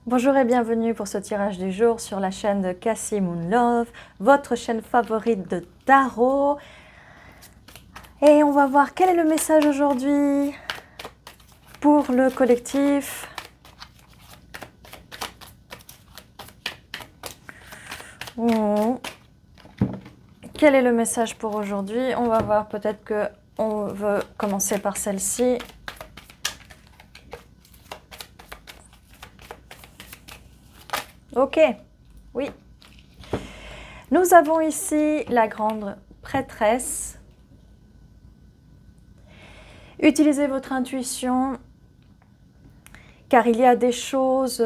Bonjour et bienvenue pour ce tirage du jour sur la chaîne de Cassie Moon Love, votre chaîne favorite de tarot. Et on va voir quel est le message aujourd'hui pour le collectif. Quel est le message pour aujourd'hui? On va voir, peut-être que on veut commencer par celle-ci. Ok, oui. Nous avons ici la grande prêtresse. Utilisez votre intuition, car il y a des choses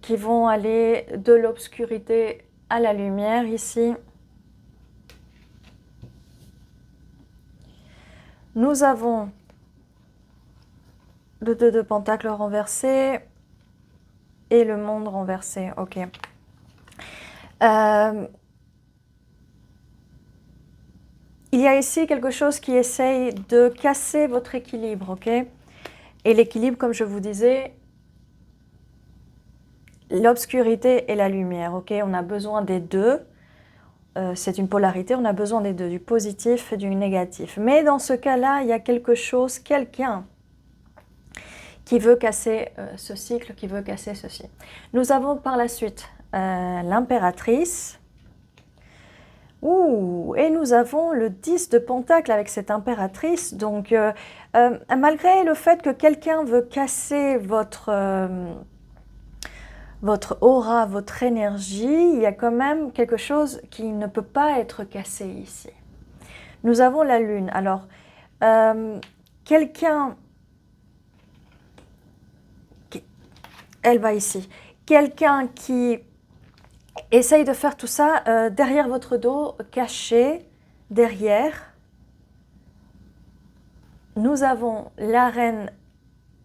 qui vont aller de l'obscurité à la lumière ici. Nous avons le 2 de Pentacle renversé et le monde renversé. Ok. Il y a ici quelque chose qui essaye de casser votre équilibre, ok? Et l'équilibre, comme je vous disais, l'obscurité et la lumière, ok? On a besoin des deux. C'est une polarité, on a besoin des deux, du positif et du négatif. Mais dans ce cas-là, il y a quelque chose, quelqu'un qui veut casser ce cycle, qui veut casser ceci. Nous avons par la suite l'impératrice. Et nous avons le 10 de Pentacle avec cette impératrice. Donc, malgré le fait que quelqu'un veut casser votre aura, votre énergie, il y a quand même quelque chose qui ne peut pas être cassé ici. Nous avons la lune. Alors, quelqu'un... Elle va ici. Quelqu'un qui essaye de faire tout ça derrière votre dos, caché, derrière. Nous avons la reine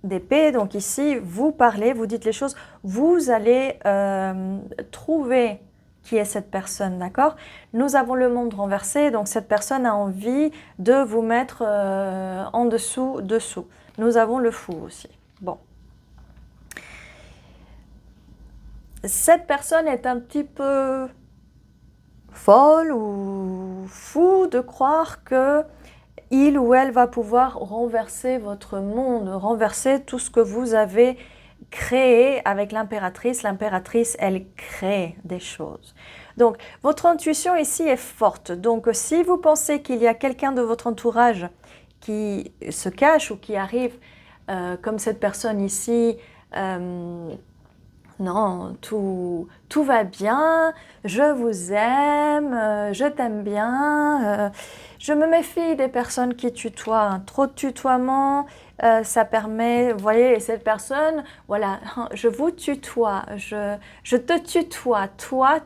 d'épée, donc ici, vous parlez, vous dites les choses, vous allez trouver qui est cette personne, d'accord? Nous avons le monde renversé, donc cette personne a envie de vous mettre en dessous. Nous avons le fou aussi. Bon. Cette personne est un petit peu folle ou fou de croire que il ou elle va pouvoir renverser votre monde, renverser tout ce que vous avez créé avec l'impératrice. L'impératrice, elle crée des choses. Donc, votre intuition ici est forte. Donc, si vous pensez qu'il y a quelqu'un de votre entourage qui se cache ou qui arrive, comme cette personne ici, non, tout va bien, je vous aime, je t'aime bien. Je me méfie des personnes qui tutoient, hein. Trop de tutoiement, ça permet, vous voyez, cette personne, voilà, je vous tutoie, je te tutoie, toi,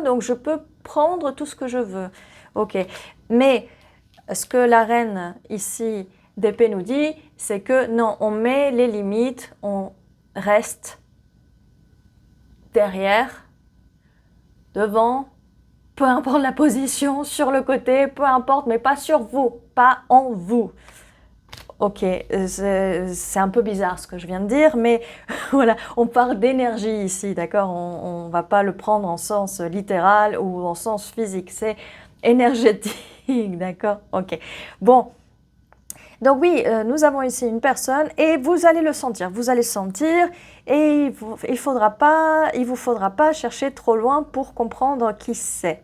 donc je peux prendre tout ce que je veux. Ok, mais ce que la reine ici d'épée nous dit, c'est que non, on met les limites, on reste derrière, devant, peu importe la position, sur le côté, peu importe, mais pas sur vous, pas en vous. Ok, c'est un peu bizarre ce que je viens de dire, mais voilà, on parle d'énergie ici, d'accord? On ne va pas le prendre en sens littéral ou en sens physique, c'est énergétique, d'accord? Ok, bon. Donc oui, nous avons ici une personne et vous allez le sentir, vous allez sentir et il vous faudra pas chercher trop loin pour comprendre qui c'est.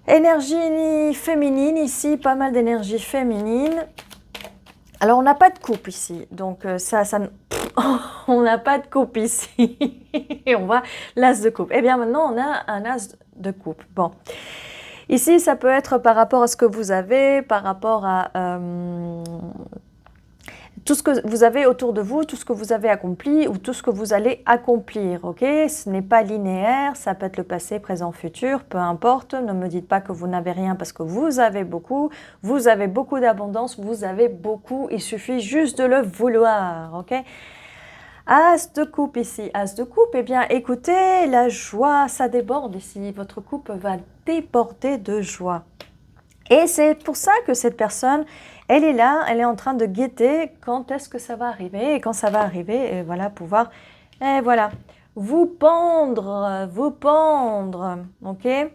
Énergie féminine ici, pas mal d'énergie féminine. Alors on n'a pas de coupe ici, donc on n'a pas de coupe ici. Et on voit l'as de coupe. Eh bien maintenant on a un as de coupe. Bon. Ici, ça peut être par rapport à ce que vous avez, par rapport à tout ce que vous avez autour de vous, tout ce que vous avez accompli ou tout ce que vous allez accomplir, ok? Ce n'est pas linéaire, ça peut être le passé, présent, futur, peu importe. Ne me dites pas que vous n'avez rien parce que vous avez beaucoup d'abondance, vous avez beaucoup, il suffit juste de le vouloir, ok? As de coupe ici, as de coupe, eh bien écoutez, la joie, ça déborde ici, votre coupe va déborder de joie. Et c'est pour ça que cette personne, elle est là, elle est en train de guetter quand est-ce que ça va arriver, et quand ça va arriver, et voilà, pouvoir Et voilà. Vous pendre, ok? Et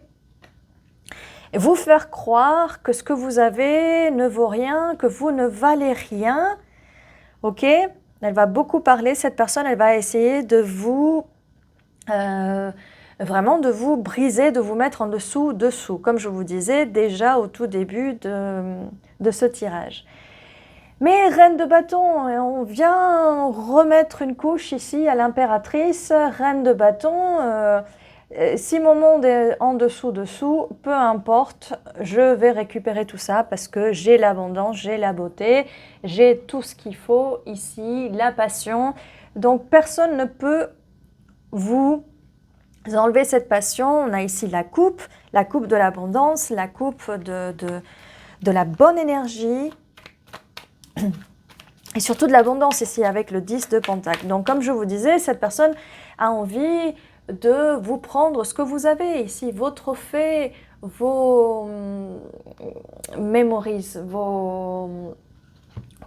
vous faire croire que ce que vous avez ne vaut rien, que vous ne valez rien, ok? Elle va beaucoup parler, cette personne, elle va essayer de vous, vraiment de vous briser, de vous mettre en dessous, comme je vous disais déjà au tout début de ce tirage. Mais reine de bâton, on vient remettre une couche ici à l'impératrice, reine de bâton, si mon monde est en dessous, peu importe, je vais récupérer tout ça parce que j'ai l'abondance, j'ai la beauté, j'ai tout ce qu'il faut ici, la passion. Donc personne ne peut vous enlever cette passion. On a ici la coupe de l'abondance, la coupe de la bonne énergie. Et surtout de l'abondance ici avec le 10 de Pentacle. Donc comme je vous disais, cette personne a envie de vous prendre ce que vous avez ici, vos trophées, vos memories, vos...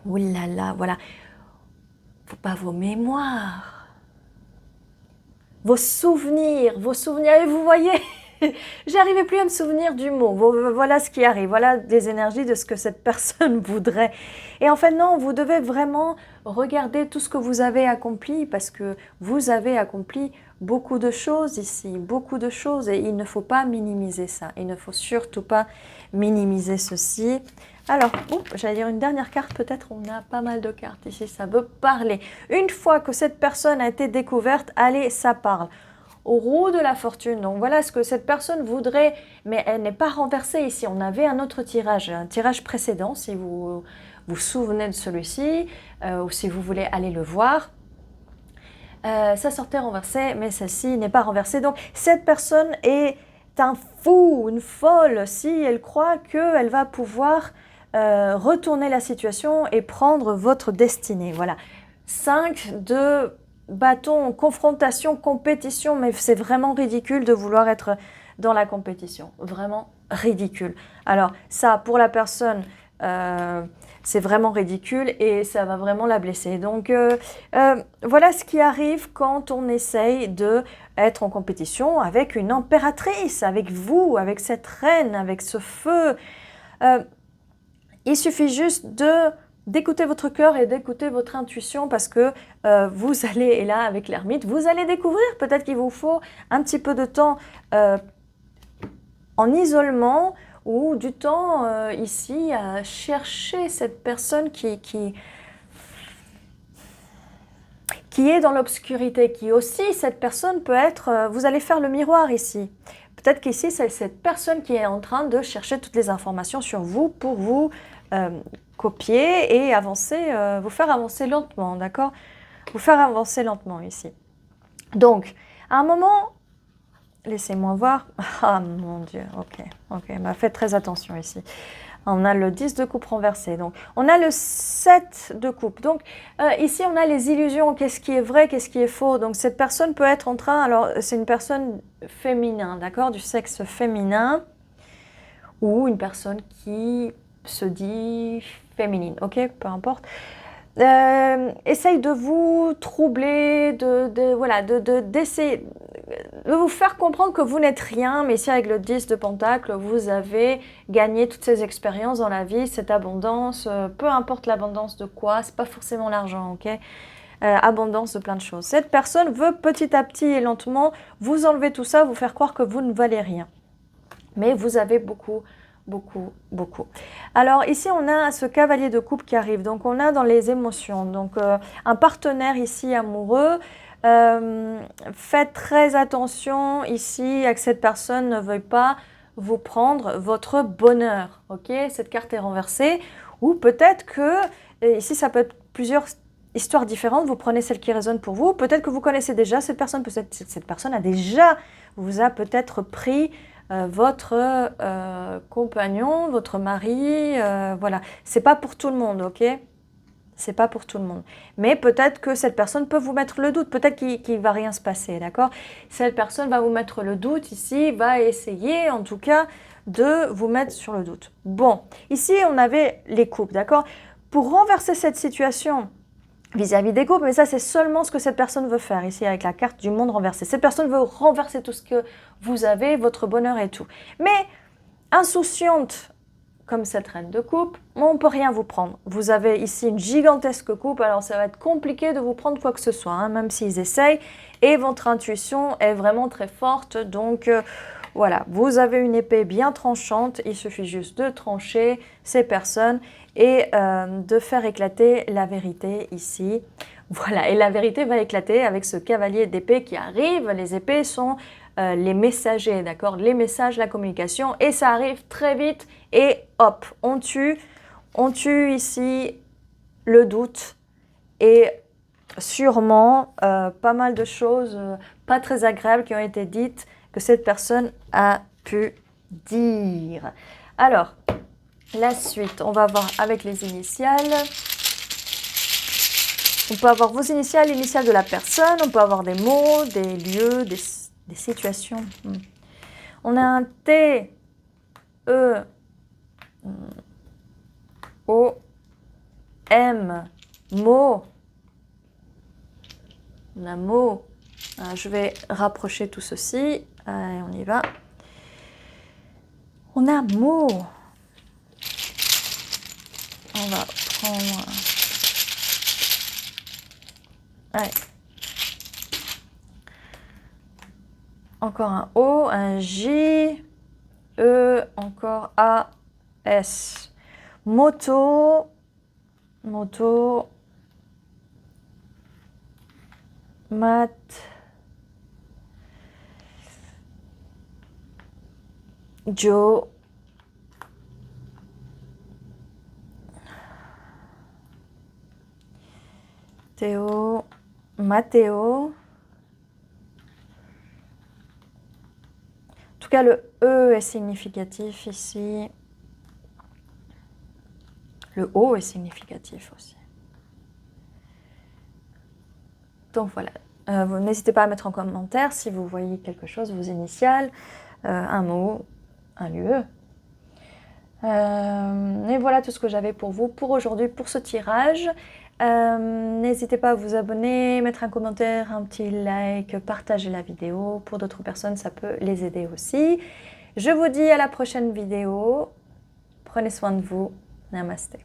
Oulala, voilà. Pas vos mémoires. Vos souvenirs. Et vous voyez, j'arrivais plus à me souvenir du mot. Voilà ce qui arrive, voilà des énergies de ce que cette personne voudrait. Et en fait, non, vous devez vraiment regarder tout ce que vous avez accompli parce que vous avez accompli beaucoup de choses ici, beaucoup de choses. Et il ne faut pas minimiser ça. Il ne faut surtout pas minimiser ceci. Alors, j'allais dire une dernière carte, peut-être on a pas mal de cartes ici, ça veut parler. Une fois que cette personne a été découverte, allez, ça parle. Au roue de la fortune, donc voilà ce que cette personne voudrait, mais elle n'est pas renversée ici. On avait un autre tirage, un tirage précédent, si vous vous souvenez de celui-ci, ou si vous voulez aller le voir. Ça sortait renversé, mais celle-ci n'est pas renversée. Donc cette personne est un fou, une folle, si elle croit qu'elle va pouvoir retourner la situation et prendre votre destinée. Voilà. 5 de bâton, confrontation, compétition, mais c'est vraiment ridicule de vouloir être dans la compétition. Vraiment ridicule. Alors ça, pour la personne, c'est vraiment ridicule et ça va vraiment la blesser. Donc voilà ce qui arrive quand on essaye d'être en compétition avec une impératrice, avec vous, avec cette reine, avec ce feu. Il suffit juste d'écouter votre cœur et d'écouter votre intuition parce que vous allez, et là avec l'ermite, vous allez découvrir, peut-être qu'il vous faut un petit peu de temps en isolement ou du temps ici à chercher cette personne qui est dans l'obscurité, qui aussi, cette personne peut être, vous allez faire le miroir ici. Peut-être qu'ici, c'est cette personne qui est en train de chercher toutes les informations sur vous pour vous copier et avancer, vous faire avancer lentement, d'accord? Vous faire avancer lentement ici. Donc, à un moment, laissez-moi voir. Ah mon Dieu, ok, faites très attention ici. On a le 10 de coupe renversé, donc on a le 7 de coupe. Donc ici, on a les illusions, qu'est-ce qui est vrai, qu'est-ce qui est faux. Donc cette personne peut être en train, alors c'est une personne féminin, d'accord, du sexe féminin, ou une personne qui se dit féminine, ok, peu importe. Essaye de vous troubler, d'essayer de vous faire comprendre que vous n'êtes rien, mais ici avec le 10 de Pentacle, vous avez gagné toutes ces expériences dans la vie, cette abondance, peu importe l'abondance de quoi, c'est pas forcément l'argent, ok, abondance de plein de choses. Cette personne veut petit à petit et lentement vous enlever tout ça, vous faire croire que vous ne valez rien. Mais vous avez beaucoup. Alors ici, on a ce cavalier de coupe qui arrive. Donc on a dans les émotions. Donc un partenaire ici amoureux. Faites très attention ici à que cette personne ne veuille pas vous prendre votre bonheur. Ok, cette carte est renversée. Ou peut-être que, ici ça peut être plusieurs histoires différentes. Vous prenez celle qui résonne pour vous. Peut-être que vous connaissez déjà cette personne. Peut-être que cette personne vous a peut-être pris votre compagnon, votre mari, voilà. C'est pas pour tout le monde, ok? C'est pas pour tout le monde. Mais peut-être que cette personne peut vous mettre le doute. Peut-être qu'il va rien se passer, d'accord? Cette personne va vous mettre le doute ici, va essayer en tout cas de vous mettre sur le doute. Bon, ici on avait les coupes, d'accord? Pour renverser cette situation, vis-à-vis des couples, mais ça, c'est seulement ce que cette personne veut faire, ici, avec la carte du monde renversé. Cette personne veut renverser tout ce que vous avez, votre bonheur et tout. Mais insouciante, comme cette reine de coupe, on ne peut rien vous prendre. Vous avez ici une gigantesque coupe, alors ça va être compliqué de vous prendre quoi que ce soit, hein, même s'ils essayent. Et votre intuition est vraiment très forte, donc voilà, vous avez une épée bien tranchante, il suffit juste de trancher ces personnes et de faire éclater la vérité ici. Voilà, et la vérité va éclater avec ce cavalier d'épée qui arrive. Les épées sont les messagers, d'accord? Les messages, la communication, et ça arrive très vite et hop, on tue ici le doute et sûrement pas mal de choses pas très agréables qui ont été dites que cette personne a pu dire. Alors, la suite, on va voir avec les initiales. On peut avoir vos initiales, l'initiale de la personne, on peut avoir des mots, des lieux, des situations. On a un T, E, O, M, mot. On a mot. Je vais rapprocher tout ceci. Allez, on y va. On a mot. On va prendre... Allez. Encore un O, un J, E, encore A, S. Moto, moto, mat, Joe, Théo, Mathéo. En tout cas, le E est significatif ici. Le O est significatif aussi. Donc voilà, n'hésitez pas à mettre en commentaire si vous voyez quelque chose, vos initiales, un mot, un lieu. Et voilà tout ce que j'avais pour vous pour aujourd'hui, pour ce tirage. N'hésitez pas à vous abonner, mettre un commentaire, un petit like, partager la vidéo. Pour d'autres personnes, ça peut les aider aussi. Je vous dis à la prochaine vidéo. Prenez soin de vous. Namasté.